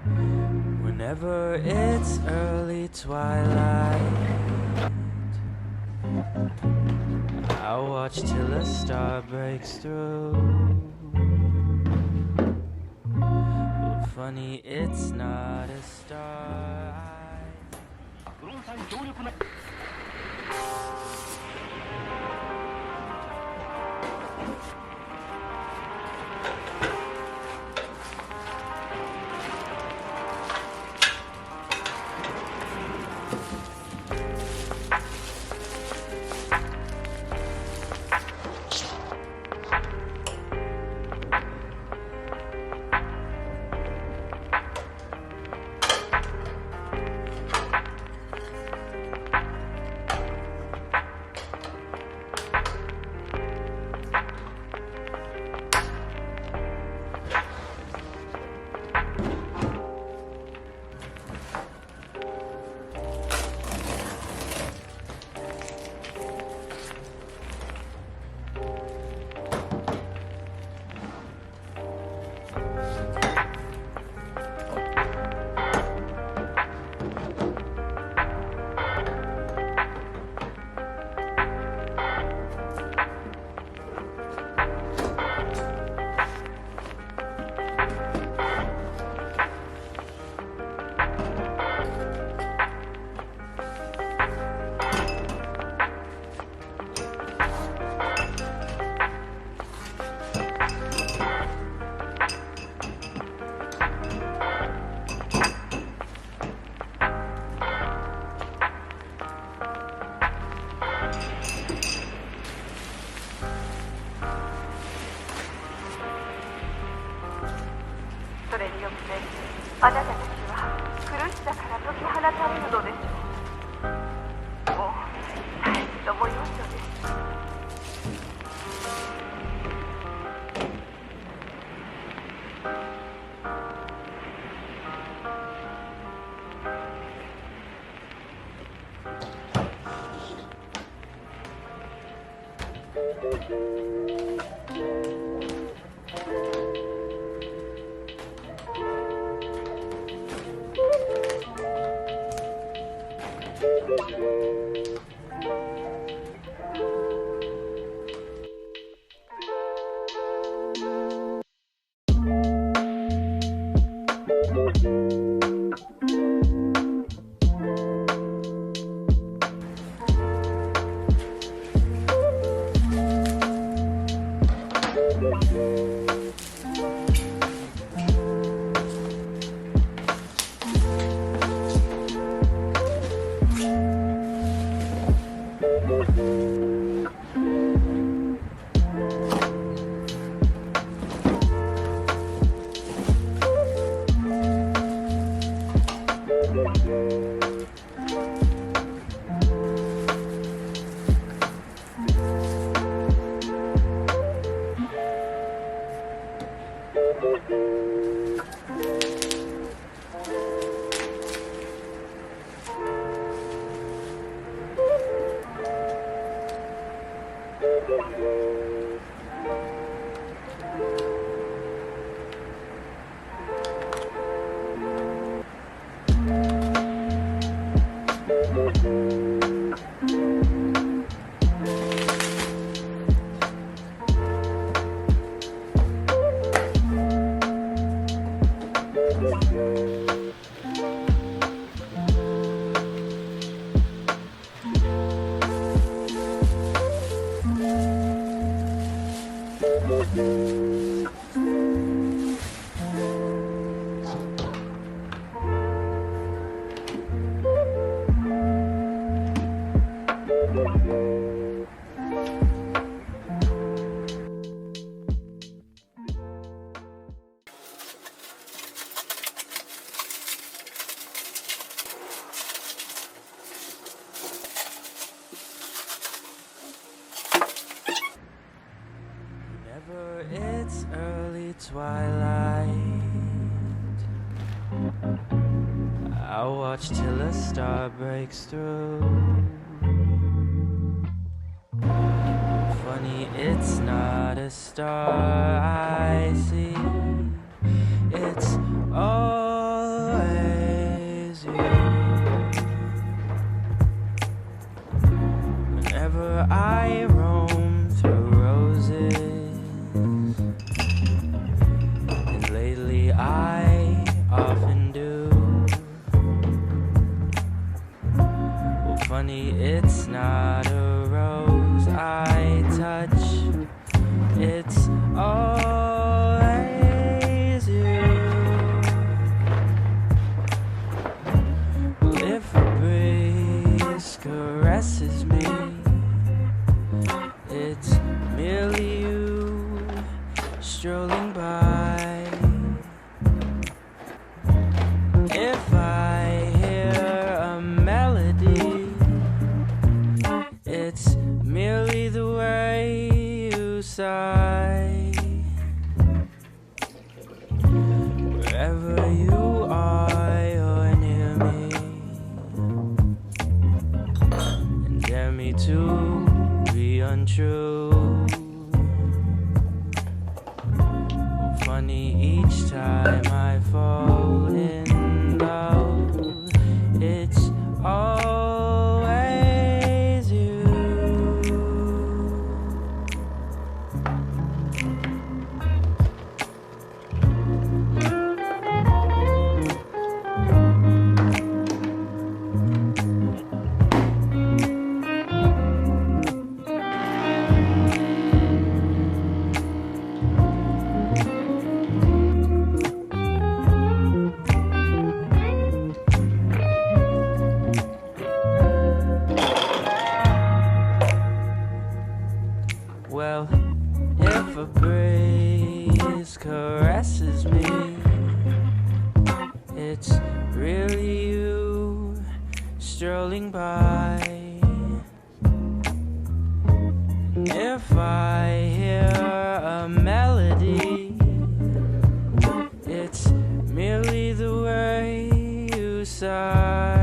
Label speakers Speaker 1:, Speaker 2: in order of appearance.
Speaker 1: Whenever it's early twilight, I watch till a star breaks through. But funny, it's not a star.
Speaker 2: あなたたちは苦しさから解き放たれるのでしょう。もう一度もよいのです。
Speaker 1: It's early twilight. I watch till a star breaks through. Funny, it's not a star I see. It's all funny, it's not a rose I touch, it's always you. Well, if a breeze caresses me, it's merely you strolling by. If I hear a melody, it's merely the way you sigh. Wherever you are, you're near me, and dare me to be untrue. Funny, each time I fall in love, it's always you. Well, if a breeze caresses me, it's really you strolling by. If I hear a melody, it's merely the way you sigh.